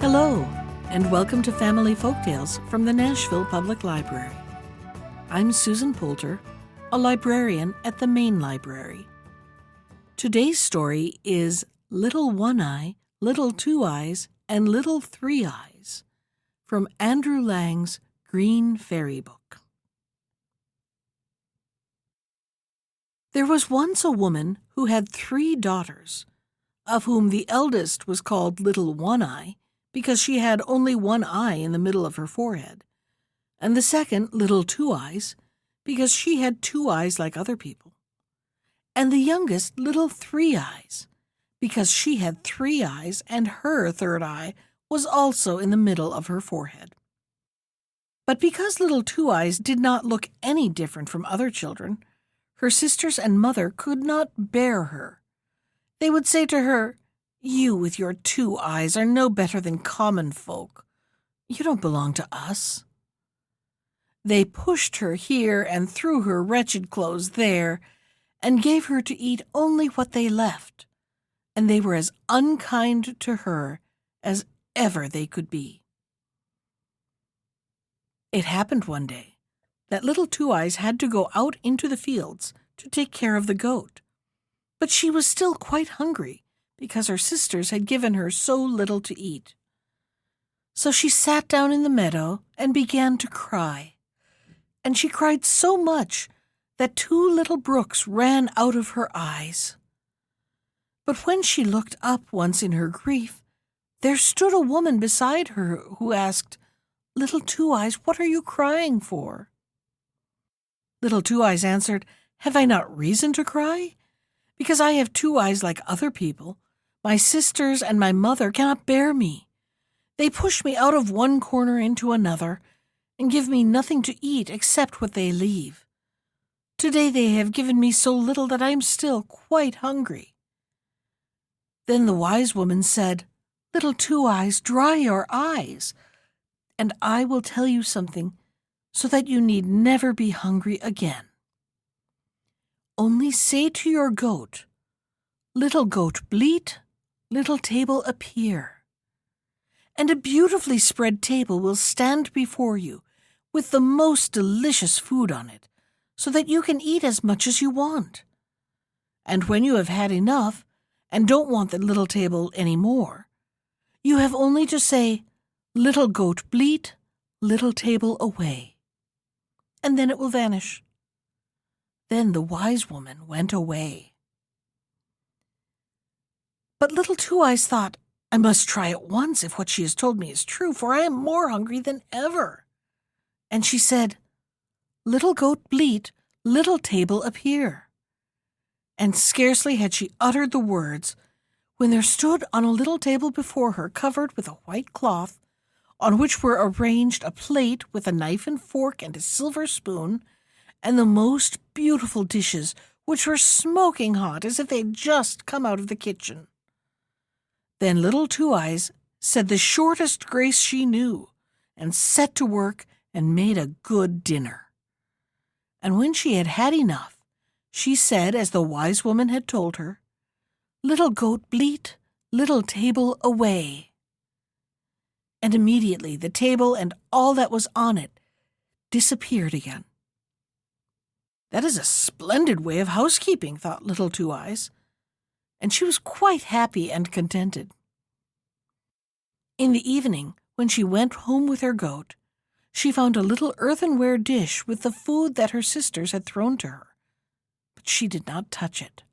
Hello, and welcome to Family Folktales from the Nashville Public Library. I'm Susan Poulter, a librarian at the Main Library. Today's story is Little One Eye, Little Two Eyes, and Little Three Eyes from Andrew Lang's Green Fairy Book. There was once a woman who had 3 daughters, of whom the eldest was called Little One Eye because she had only one eye in the middle of her forehead, and the second Little Two Eyes because she had 2 eyes like other people, and the youngest Little Three Eyes because she had 3 eyes and her third eye was also in the middle of her forehead. But because Little Two Eyes did not look any different from other children, her sisters and mother could not bear her. They would say to her, "You with your 2 eyes are no better than common folk. You don't belong to us." They pushed her here and threw her wretched clothes there, and gave her to eat only what they left, and they were as unkind to her as ever they could be. It happened one day that Little Two Eyes had to go out into the fields to take care of the goat, but she was still quite hungry because her sisters had given her so little to eat. So she sat down in the meadow and began to cry, and she cried so much that 2 little brooks ran out of her eyes. But when she looked up once in her grief, there stood a woman beside her who asked, "Little Two Eyes, what are you crying for?" Little Two Eyes answered, "Have I not reason to cry? Because I have 2 eyes like other people. My sisters and my mother cannot bear me. They push me out of one corner into another, and give me nothing to eat except what they leave. Today they have given me so little that I am still quite hungry." Then the wise woman said, "Little Two Eyes, dry your eyes, and I will tell you something so that you need never be hungry again. Only say to your goat, 'Little goat, bleat, little table appear,' and a beautifully spread table will stand before you with the most delicious food on it, so that you can eat as much as you want. And when you have had enough and don't want the little table any more, you have only to say, 'Little goat, bleat, little table away,' and then it will vanish." Then the wise woman went away. But Little Two Eyes thought, "I must try at once if what she has told me is true, for I am more hungry than ever." And she said, "Little goat, bleat, little table appear." And scarcely had she uttered the words when there stood on a little table before her, covered with a white cloth, on which were arranged a plate with a knife and fork and a silver spoon, and the most beautiful dishes, which were smoking hot as if they had just come out of the kitchen. Then Little Two Eyes said the shortest grace she knew, and set to work and made a good dinner. And when she had had enough, she said, as the wise woman had told her, "Little goat, bleat, little table away." And immediately the table and all that was on it disappeared again. "That is a splendid way of housekeeping," thought Little Two Eyes, and she was quite happy and contented. In the evening, when she went home with her goat, she found a little earthenware dish with the food that her sisters had thrown to her, but she did not touch it.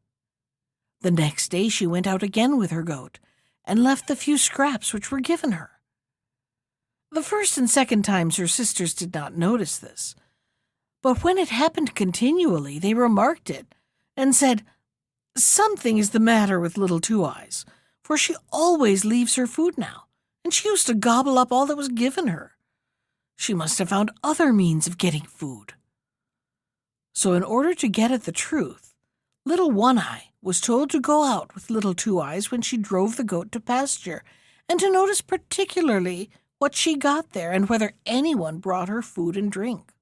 The next day she went out again with her goat, and left the few scraps which were given her. The first and second times her sisters did not notice this, but when it happened continually, they remarked it, and said, "Something is the matter with Little Two Eyes, for she always leaves her food now, and she used to gobble up all that was given her. She must have found other means of getting food." So in order to get at the truth, Little One Eye was told to go out with Little Two Eyes when she drove the goat to pasture, and to notice particularly what she got there and whether anyone brought her food and drink.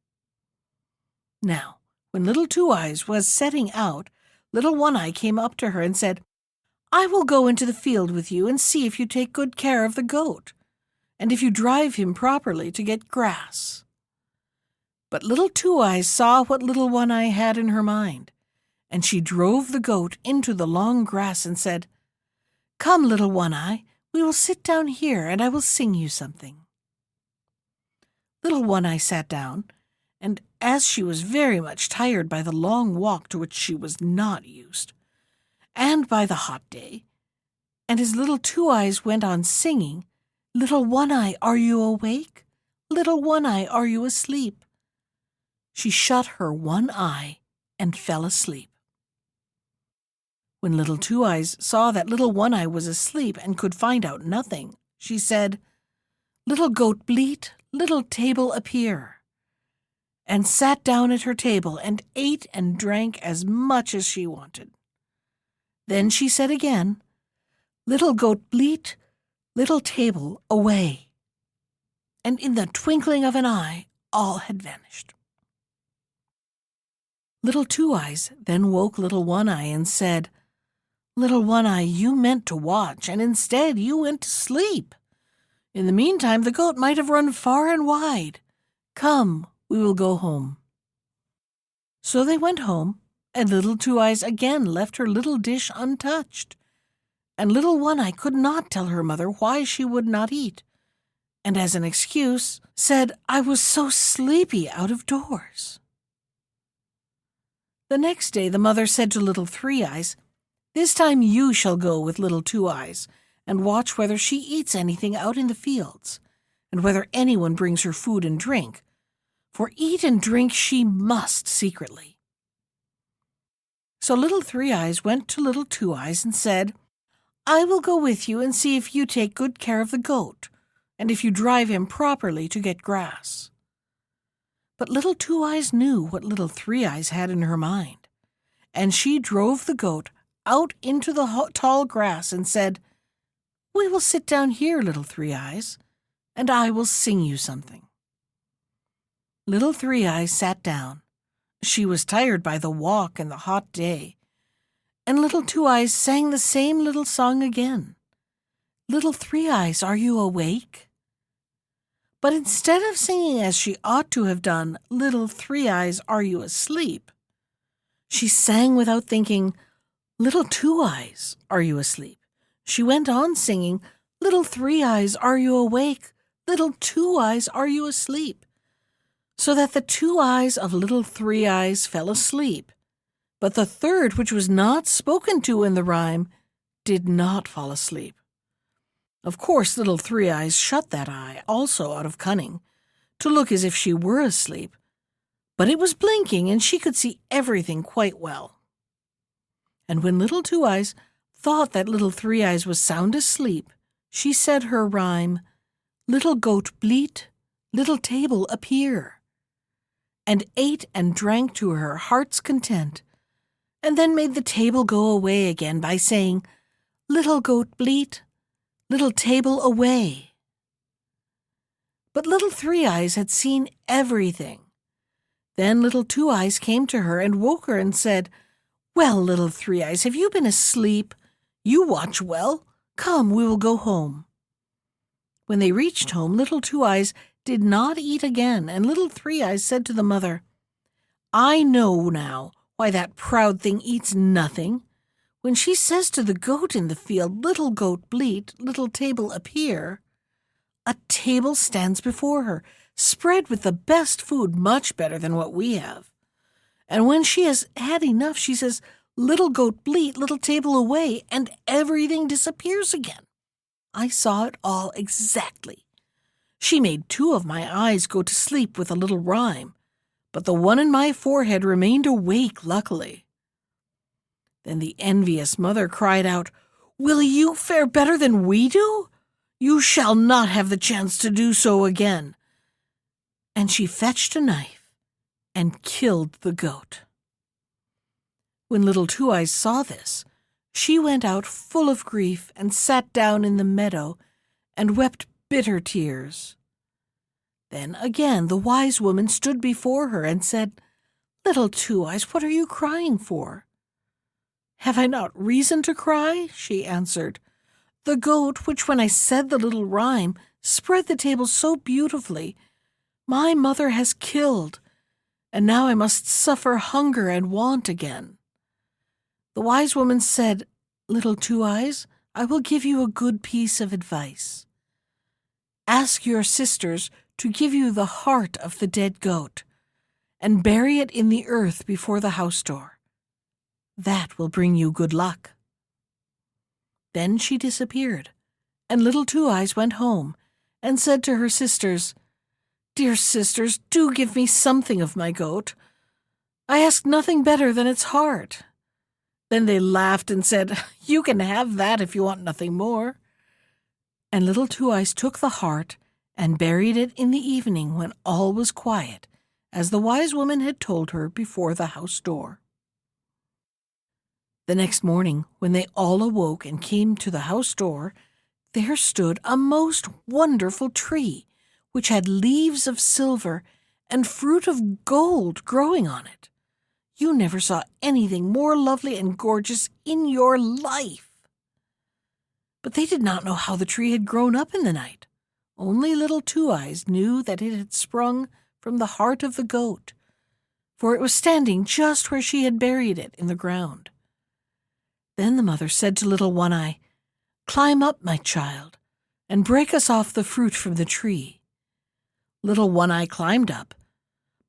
Now, when Little Two Eyes was setting out, Little One Eye came up to her and said, "I will go into the field with you and see if you take good care of the goat. and if you drive him properly, to get grass." But little Two Eyes saw what little One Eye had in her mind, and she drove the goat into the long grass and said, "Come, little One Eye, we will sit down here, and I will sing you something." Little One Eye sat down, and as she was very much tired by the long walk to which she was not used, and by the hot day, and as little Two Eyes went on singing, "Little One Eye, are you awake? Little One Eye, are you asleep?" she shut her one eye and fell asleep. When little Two Eyes saw that little One Eye was asleep and could find out nothing, she said, "Little goat, bleat, little table, appear," and sat down at her table and ate and drank as much as she wanted. Then she said again, "Little goat, bleat, little table, away," and in the twinkling of an eye all had vanished. Little Two Eyes then woke little One Eye and said, "Little One Eye, you meant to watch, and instead you went to sleep. In the meantime, the goat might have run far and wide. Come, we will go home." So they went home, and little Two Eyes again left her little dish untouched, and little One Eye could not tell her mother why she would not eat, and as an excuse said, "I was so sleepy out of doors." The next day the mother said to little Three Eyes, "This time you shall go with little Two Eyes and watch whether she eats anything out in the fields, and whether anyone brings her food and drink, for eat and drink she must secretly." So little Three Eyes went to little Two Eyes and said, "I will go with you and see if you take good care of the goat, and if you drive him properly to get grass." But little Two Eyes knew what little Three Eyes had in her mind, and she drove the goat out into the tall grass and said, "We will sit down here, little Three Eyes, and I will sing you something." Little Three Eyes sat down. She was tired by the walk and the hot day, and little Two Eyes sang the same little song again. "Little Three Eyes, are you awake?" But instead of singing as she ought to have done, "Little Three Eyes, are you asleep?" she sang without thinking, "Little Two Eyes, are you asleep?" She went on singing, "Little Three Eyes, are you awake? Little Two Eyes, are you asleep?" So that the two eyes of little Three Eyes fell asleep, but the third, which was not spoken to in the rhyme, did not fall asleep. Of course, little Three Eyes shut that eye, also out of cunning, to look as if she were asleep, but it was blinking and she could see everything quite well. And when little Two Eyes thought that little Three Eyes was sound asleep, she said her rhyme, "Little goat, bleat, little table, appear," and ate and drank to her heart's content, and then made the table go away again by saying, "Little goat, bleat, little table, away." But little Three Eyes had seen everything. Then little Two Eyes came to her and woke her and said, "Well, little Three Eyes, have you been asleep? You watch well. Come, we will go home." When they reached home, little Two Eyes did not eat again, and little Three Eyes said to the mother, "I know now why that proud thing eats nothing. When she says to the goat in the field, 'Little goat, bleat, little table, appear,' a table stands before her, spread with the best food, much better than what we have. And when she has had enough, she says, 'Little goat, bleat, little table, away,' and everything disappears again. I saw it all exactly. She made 2 of my eyes go to sleep with a little rhyme, but the one in my forehead remained awake, luckily." Then the envious mother cried out, "Will you fare better than we do? You shall not have the chance to do so again." And she fetched a knife and killed the goat. When little Two Eyes saw this, she went out full of grief and sat down in the meadow and wept bitter tears. Then again the wise woman stood before her and said, "Little Two Eyes, what are you crying for?" "Have I not reason to cry?" she answered. "The goat, which when I said the little rhyme spread the table so beautifully. My mother has killed, and now I must suffer hunger and want again." The wise woman said, "Little Two Eyes, I will give you a good piece of advice. Ask your sisters to give you the heart of the dead goat and bury it in the earth before the house door. That will bring you good luck." Then she disappeared, and Little Two Eyes went home and said to her sisters, "Dear sisters, do give me something of my goat. I ask nothing better than its heart." Then they laughed and said, "You can have that if you want nothing more." And Little Two Eyes took the heart and buried it in the evening when all was quiet, as the wise woman had told her before the house door. The next morning, when they all awoke and came to the house door, there stood a most wonderful tree, which had leaves of silver and fruit of gold growing on it. You never saw anything more lovely and gorgeous in your life. But they did not know how the tree had grown up in the night. Only Little Two Eyes knew that it had sprung from the heart of the goat, for it was standing just where she had buried it in the ground. Then the mother said to Little One Eye, "Climb up, my child, and break us off the fruit from the tree." Little One Eye climbed up,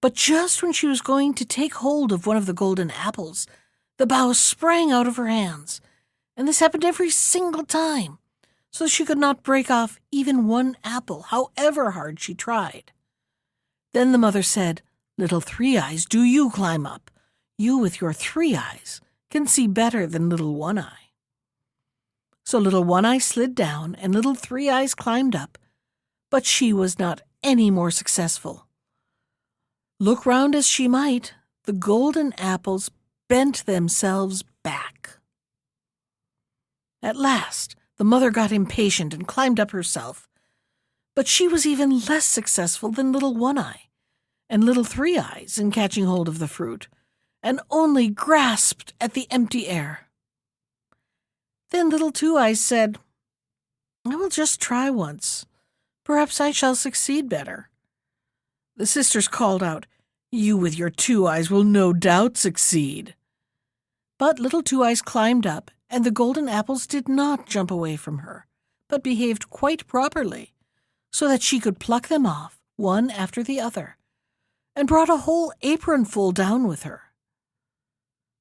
but just when she was going to take hold of one of the golden apples, the bough sprang out of her hands, and this happened every single time, so she could not break off even one apple, however hard she tried. Then the mother said, "Little Three Eyes, do you climb up? You with your 3 eyes can see better than Little One Eye." So Little One Eye slid down, and Little Three Eyes climbed up, but she was not any more successful. Look round as she might, the golden apples bent themselves back. At last, the mother got impatient and climbed up herself, but she was even less successful than Little One Eye and Little Three Eyes in catching hold of the fruit, and only grasped at the empty air. Then Little Two Eyes said, "I will just try once. Perhaps I shall succeed better." The sisters called out, "You with your 2 eyes will no doubt succeed." But Little Two Eyes climbed up, and the golden apples did not jump away from her, but behaved quite properly, so that she could pluck them off, one after the other, and brought a whole apronful down with her.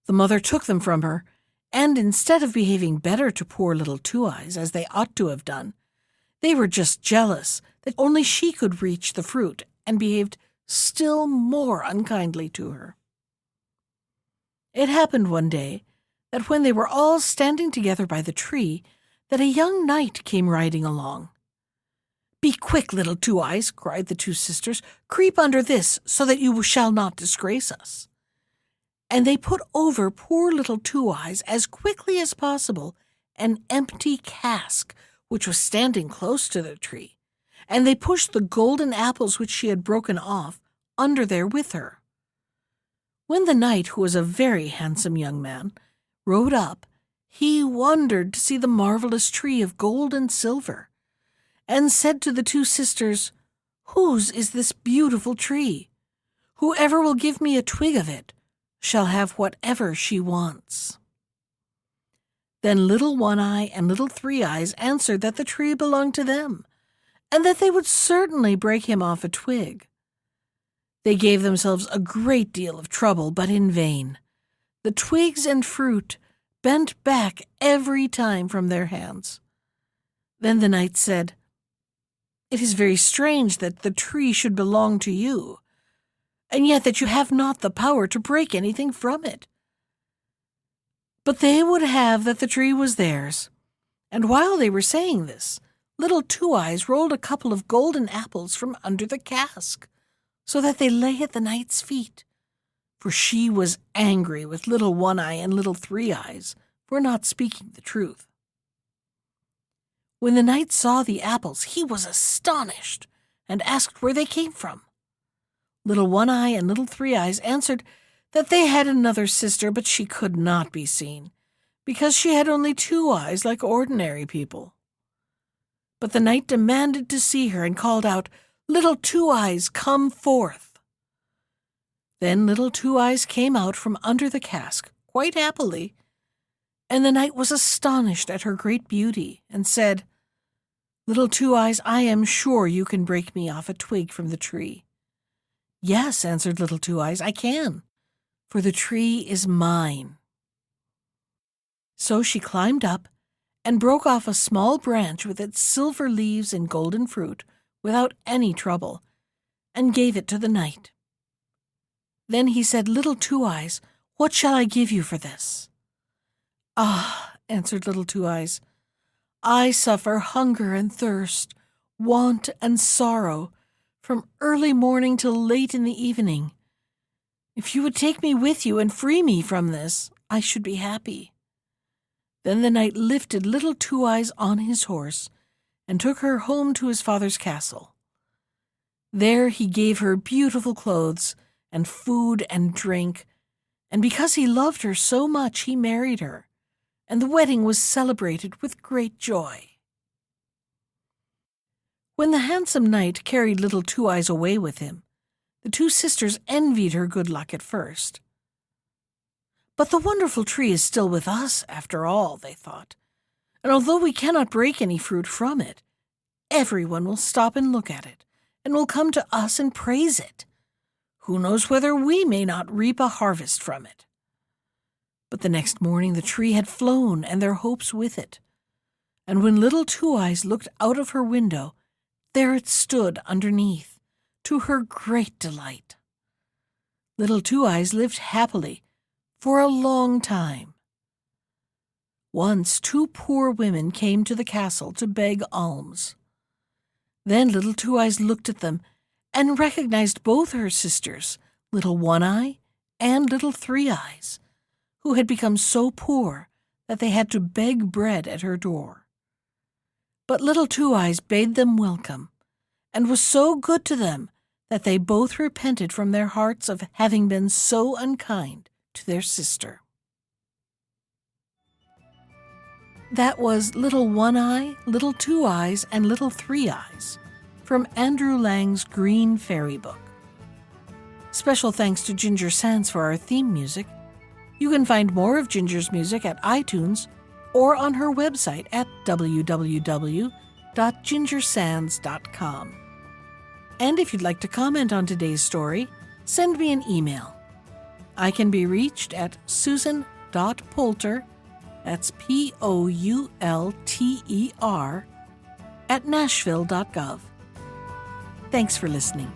The mother took them from her, and instead of behaving better to poor Little Two Eyes, as they ought to have done, they were just jealous that only she could reach the fruit, and behaved still more unkindly to her. It happened one day that when they were all standing together by the tree, that a young knight came riding along. "Be quick, Little Two Eyes," cried the 2 sisters. "Creep under this, so that you shall not disgrace us." And they put over poor Little Two Eyes as quickly as possible an empty cask which was standing close to the tree, and they pushed the golden apples which she had broken off under there with her. When the knight, who was a very handsome young man, rode up, he wondered to see the marvelous tree of gold and silver, and said to the 2 sisters, "Whose is this beautiful tree? Whoever will give me a twig of it shall have whatever she wants." Then Little One Eye and Little Three Eyes answered that the tree belonged to them, and that they would certainly break him off a twig. They gave themselves a great deal of trouble, but in vain. The twigs and fruit bent back every time from their hands. Then the knight said, "It is very strange that the tree should belong to you, and yet that you have not the power to break anything from it." But they would have that the tree was theirs, and while they were saying this, Little Two Eyes rolled a couple of golden apples from under the cask, so that they lay at the knight's feet, for she was angry with Little One Eye and Little Three Eyes for not speaking the truth. When the knight saw the apples, he was astonished, and asked where they came from. Little One Eye and Little Three Eyes answered that they had another sister, but she could not be seen, because she had only 2 eyes like ordinary people. But the knight demanded to see her and called out, "Little Two Eyes, come forth." Then Little Two Eyes came out from under the cask, quite happily, and the knight was astonished at her great beauty, and said, "Little Two Eyes, I am sure you can break me off a twig from the tree." "Yes," answered Little Two Eyes, "I can, for the tree is mine." So she climbed up and broke off a small branch with its silver leaves and golden fruit without any trouble, and gave it to the knight. Then he said, "Little Two Eyes, what shall I give you for this?" "Ah," answered Little Two Eyes, "I suffer hunger and thirst, want and sorrow, from early morning till late in the evening. If you would take me with you and free me from this, I should be happy." Then the knight lifted Little Two Eyes on his horse and took her home to his father's castle. There he gave her beautiful clothes and food and drink, and because he loved her so much, he married her, and the wedding was celebrated with great joy. When the handsome knight carried Little Two Eyes away with him, the two sisters envied her good luck at first. "But the wonderful tree is still with us, after all," they thought, "and although we cannot break any fruit from it, everyone will stop and look at it, and will come to us and praise it. Who knows whether we may not reap a harvest from it?" But the next morning the tree had flown, and their hopes with it, and when Little Two Eyes looked out of her window, there it stood underneath, to her great delight. Little Two Eyes lived happily for a long time. Once 2 poor women came to the castle to beg alms. Then Little Two Eyes looked at them and recognized both her sisters, Little One Eye and Little Three Eyes, who had become so poor that they had to beg bread at her door. But Little Two Eyes bade them welcome, and was so good to them that they both repented from their hearts of having been so unkind to their sister. That was Little One Eye, Little Two Eyes, and Little Three Eyes from Andrew Lang's Green Fairy Book. Special thanks to Ginger Sands for our theme music. You can find more of Ginger's music at iTunes or on her website at www.gingersands.com. And if you'd like to comment on today's story, send me an email. I can be reached at susan.poulter, that's Poulter, @nashville.gov. Thanks for listening.